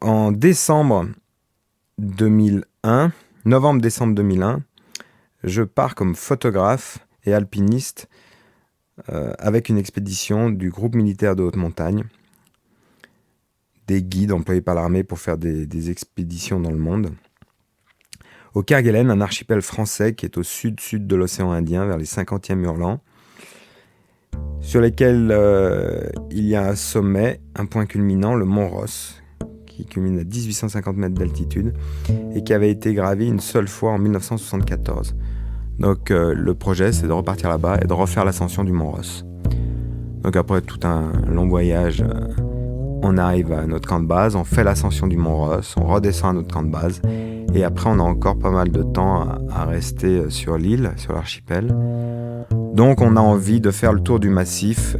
en novembre-décembre 2001, je pars comme photographe et alpiniste avec une expédition du groupe militaire de haute montagne, des guides employés par l'armée pour faire des expéditions dans le monde, au Kerguelen, un archipel français qui est au sud-sud de l'océan Indien, vers les 50e hurlants, sur lesquels il y a un sommet, un point culminant, le mont Ross, qui culmine à 1850 mètres d'altitude et qui avait été gravé une seule fois en 1974. Donc le projet, c'est de repartir là-bas et de refaire l'ascension du mont Ross. Donc après tout un long voyage, on arrive à notre camp de base, on fait l'ascension du mont Ross, on redescend à notre camp de base et après on a encore pas mal de temps à rester sur l'île, sur l'archipel. Donc on a envie de faire le tour du massif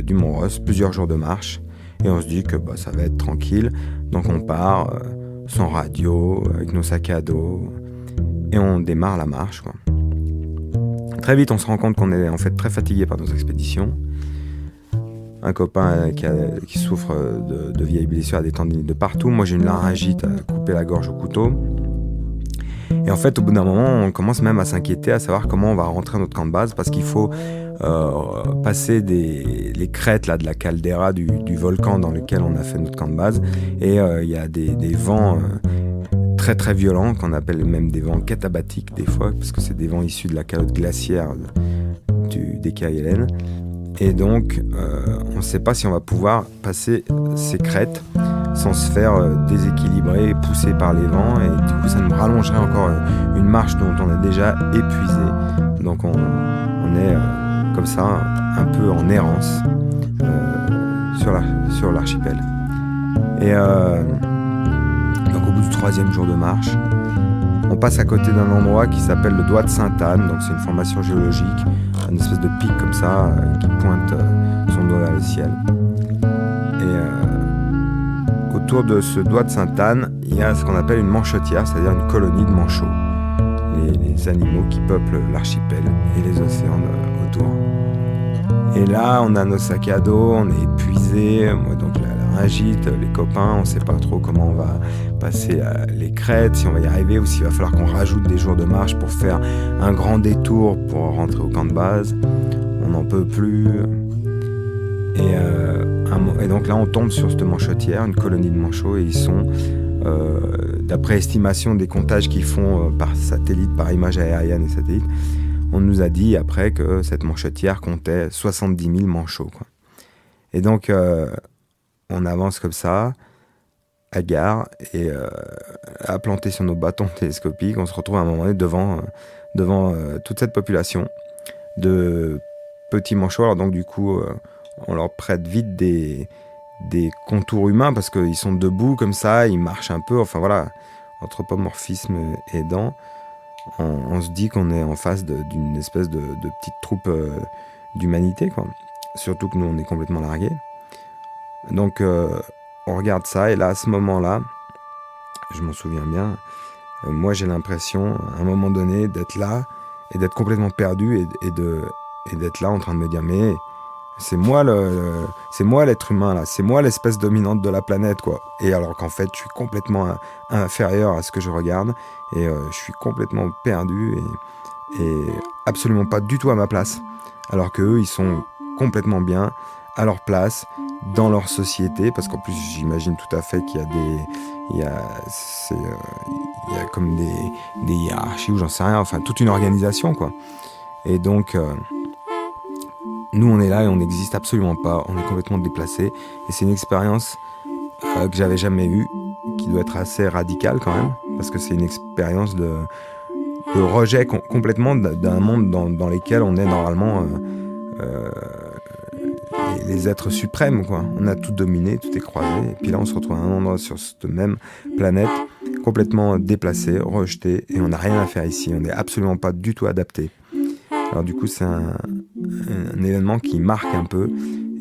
du mont Ross, plusieurs jours de marche, et on se dit que ça va être tranquille. Donc on part sans radio, avec nos sacs à dos, et on démarre la marche, quoi. Très vite on se rend compte qu'on est en fait très fatigué par nos expéditions. Un copain qui souffre de vieilles blessures, à des tendinites de partout. Moi j'ai une laryngite à couper la gorge au couteau. Et en fait, au bout d'un moment, on commence même à s'inquiéter, à savoir comment on va rentrer à notre camp de base, parce qu'il faut passer les crêtes là, de la caldeira du volcan dans lequel on a fait notre camp de base. Et il y a des vents très très violents, qu'on appelle même des vents catabatiques des fois, parce que c'est des vents issus de la calotte glaciaire des Kerguelen. Et donc, on ne sait pas si on va pouvoir passer ces crêtes sans se faire déséquilibrer, pousser par les vents, et du coup ça nous rallongerait encore une marche dont on est déjà épuisé. Donc on est comme ça un peu en errance sur l'archipel. Et donc au bout du 3e jour de marche, on passe à côté d'un endroit qui s'appelle le Doigt de Sainte-Anne. Donc c'est une formation géologique, une espèce de pic comme ça qui pointe son doigt vers le ciel. Autour de ce Doigt de Sainte-Anne, il y a ce qu'on appelle une manchotière, c'est-à-dire une colonie de manchots, les animaux qui peuplent l'archipel et les océans autour. Et là, on a nos sacs à dos, on est épuisé, moi donc la laryngite, les copains, on ne sait pas trop comment on va passer les crêtes, si on va y arriver ou s'il va falloir qu'on rajoute des jours de marche pour faire un grand détour pour rentrer au camp de base. On n'en peut plus. Et donc là, on tombe sur cette manchotière, une colonie de manchots, et ils sont, d'après estimation des comptages qu'ils font par satellite, par image aérienne et satellite, on nous a dit après que cette manchotière comptait 70 000 manchots, quoi. Et donc, on avance comme ça, à gare, et à planter sur nos bâtons télescopiques, on se retrouve à un moment donné devant toute cette population de petits manchots. Alors donc du coup, on leur prête vite des contours humains parce qu'ils sont debout comme ça, ils marchent un peu, enfin voilà, anthropomorphisme aidant, on se dit qu'on est en face d'une espèce de petite troupe d'humanité, quoi. Surtout que nous on est complètement largués. Donc on regarde ça, et là à ce moment-là, je m'en souviens bien, moi j'ai l'impression à un moment donné d'être là et d'être complètement perdu et d'être là en train de me dire mais c'est moi l'être humain là, c'est moi l'espèce dominante de la planète, quoi. Et alors qu'en fait je suis complètement inférieur à ce que je regarde, et je suis complètement perdu et absolument pas du tout à ma place, alors qu'eux ils sont complètement bien à leur place dans leur société, parce qu'en plus j'imagine tout à fait qu'il y a comme des hiérarchies ou j'en sais rien, enfin toute une organisation, quoi. Et donc nous on est là et on n'existe absolument pas, on est complètement déplacé, et c'est une expérience que j'avais jamais eue, qui doit être assez radicale quand même, parce que c'est une expérience de rejet complètement d'un monde dans lequel on est normalement les êtres suprêmes, quoi. On a tout dominé, tout est croisé, et puis là on se retrouve à un endroit sur cette même planète, complètement déplacé, rejeté, et on n'a rien à faire ici, on n'est absolument pas du tout adapté. Alors du coup c'est un événement qui marque un peu,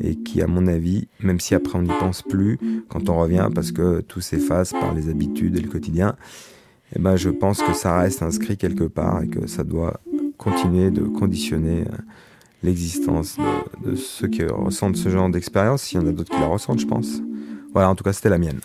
et qui à mon avis, même si après on n'y pense plus quand on revient, parce que tout s'efface par les habitudes et le quotidien, et ben je pense que ça reste inscrit quelque part, et que ça doit continuer de conditionner l'existence de ceux qui ressentent ce genre d'expérience, s'il y en a d'autres qui la ressentent, je pense. Voilà, en tout cas c'était la mienne.